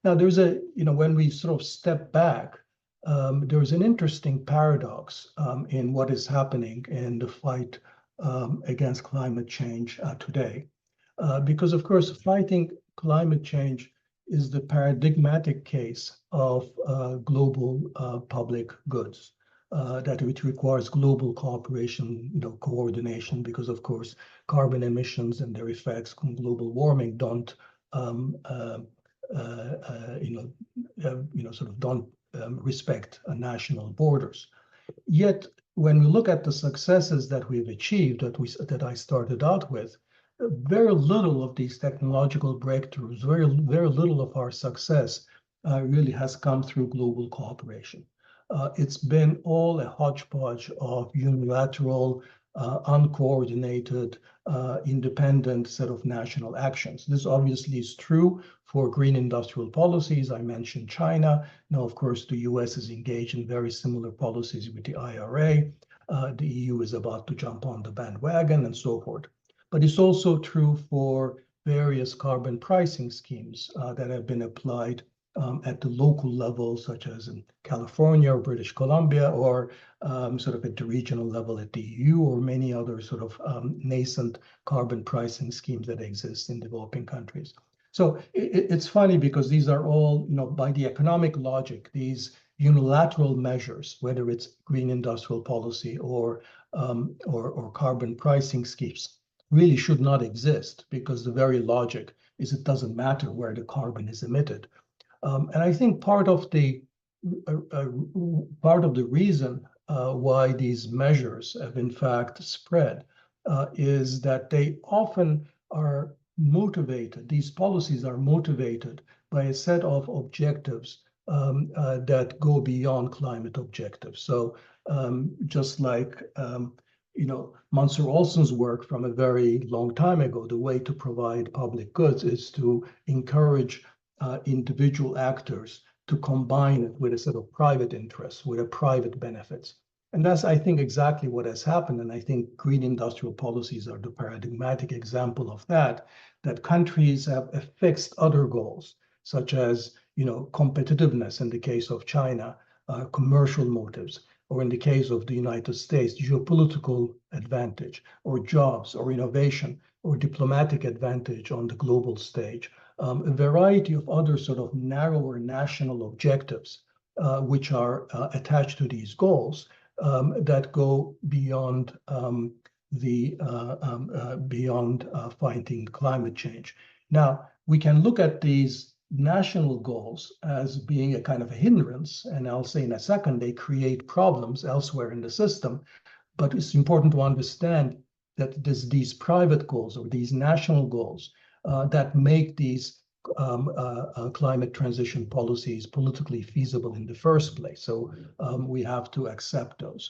Now, when we sort of step back, there's an interesting paradox in what is happening in the fight against climate change today. Because, of course, fighting climate change is the paradigmatic case of global public goods. Which requires global cooperation, coordination, because of course carbon emissions and their effects on global warming don't, sort of don't respect national borders. Yet, when we look at the successes that we've achieved, that I started out with, very little of these technological breakthroughs, very little of our success really has come through global cooperation. It's been all a hodgepodge of unilateral, uncoordinated, independent set of national actions. This obviously is true for green industrial policies. I mentioned China. Now, of course, the US is engaged in very similar policies with the IRA. The EU is about to jump on the bandwagon and so forth. But it's also true for various carbon pricing schemes that have been applied at the local level, such as in California or British Columbia, or sort of at the regional level at the EU, or many other sort of nascent carbon pricing schemes that exist in developing countries. So it's funny because these are all, by the economic logic, these unilateral measures, whether it's green industrial policy or carbon pricing schemes, really should not exist, because the very logic is it doesn't matter where the carbon is emitted. And I think part of the reason why these measures have in fact spread is that they often are motivated. These policies are motivated by a set of objectives that go beyond climate objectives. So just like Mansur Olson's work from a very long time ago, the way to provide public goods is to encourage individual actors to combine it with a set of private interests, with a private benefits. And that's, I think, exactly what has happened. And I think green industrial policies are the paradigmatic example of that countries have fixed other goals, such as, competitiveness in the case of China, commercial motives, or in the case of the United States, geopolitical advantage, or jobs, or innovation, or diplomatic advantage on the global stage. A variety of other sort of narrower national objectives which are attached to these goals that go beyond beyond fighting climate change. Now, we can look at these national goals as being a kind of a hindrance, and I'll say in a second, they create problems elsewhere in the system. But it's important to understand that these private goals or these national goals that make these climate transition policies politically feasible in the first place. So we have to accept those.